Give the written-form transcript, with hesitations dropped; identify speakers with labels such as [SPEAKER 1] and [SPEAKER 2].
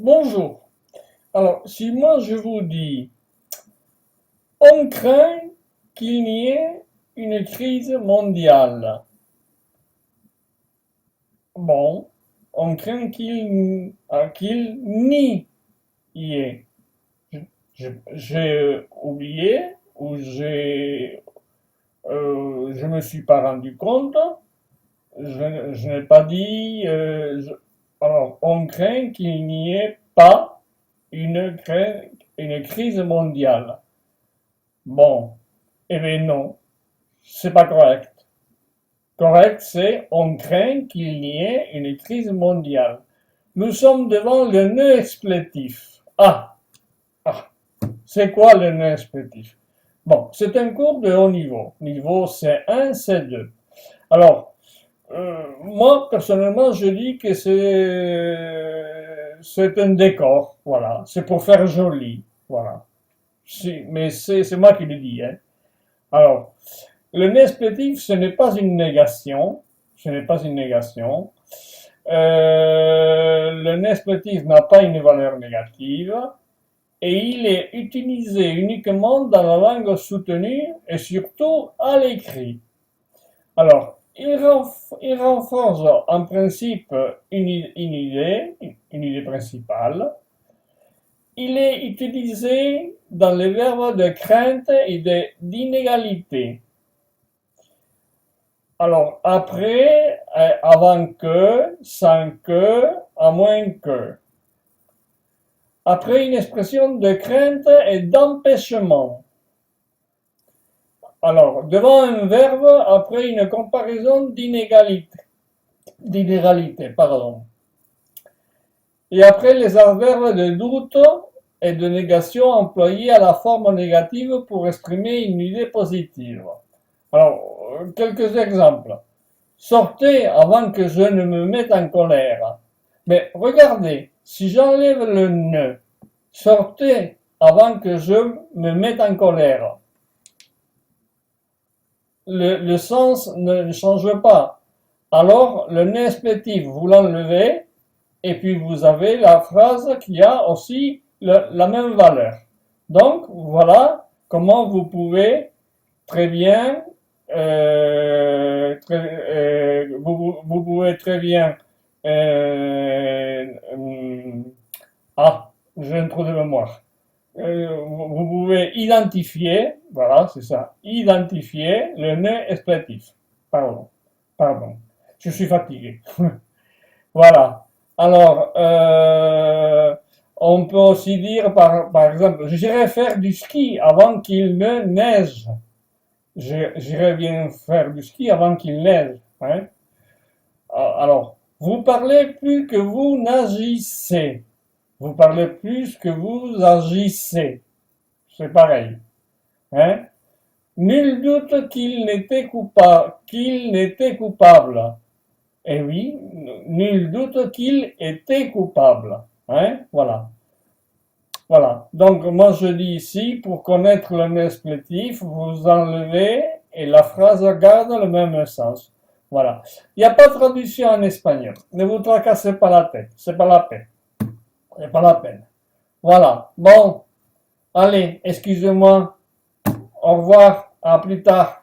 [SPEAKER 1] Bonjour. Alors, si moi je vous dis, on craint qu'il n'y ait une crise mondiale. Bon, on craint qu'il n'y y ait. J'ai oublié ou je me suis pas rendu compte. Je n'ai pas dit. Alors, on craint qu'il n'y ait pas une crise mondiale. Bon, eh bien non, c'est pas correct. Correct, c'est on craint qu'il n'y ait une crise mondiale. Nous sommes devant le nœud explétif. Ah, c'est quoi le nœud explétif? Bon, c'est un cours de haut niveau C1, C2. Alors, moi, personnellement, je dis que c'est un décor, voilà, c'est pour faire joli, voilà. Mais c'est moi qui le dis, hein. Alors, le nespétif, ce n'est pas une négation, ce n'est pas une négation. Le nespétif n'a pas une valeur négative et il est utilisé uniquement dans la langue soutenue et surtout à l'écrit. Alors, il renforce en principe une idée principale. Il est utilisé dans les verbes de crainte et d'inégalité. Alors, après, avant que, sans que, à moins que. Après une expression de crainte et d'empêchement. Alors, devant un verbe, après une comparaison d'inégalité, pardon. Et après les adverbes de doute et de négation employés à la forme négative pour exprimer une idée positive. Alors, quelques exemples. Sortez avant que je ne me mette en colère. Mais regardez, si j'enlève le ne, sortez avant que je me mette en colère. Le sens ne change pas. Alors, le ne explétif, vous l'enlevez, et puis vous avez la phrase qui a aussi la même valeur. Donc, voilà comment vous pouvez très bien vous pouvez très bien j'ai un trou de mémoire. Vous pouvez identifier, voilà, c'est ça, identifier le nœud explétif. Pardon, je suis fatigué. Voilà. Alors, on peut aussi dire, par exemple, j'irai faire du ski avant qu'il ne neige. J'irai bien faire du ski avant qu'il neige. Hein. Alors, vous parlez plus que vous n'agissez. Vous parlez plus que vous agissez. C'est pareil. Hein. Nul doute qu'il n'était coupable. Eh oui, nul doute qu'il était coupable. Hein, voilà. Voilà. Donc, moi, je dis ici, pour connaître le explétif, vous enlevez et la phrase garde le même sens. Voilà. Il n'y a pas de traduction en espagnol. Ne vous tracassez pas la tête. C'est pas la peine. C'est pas la peine. Voilà. Bon. Allez, excusez-moi. Au revoir. À plus tard.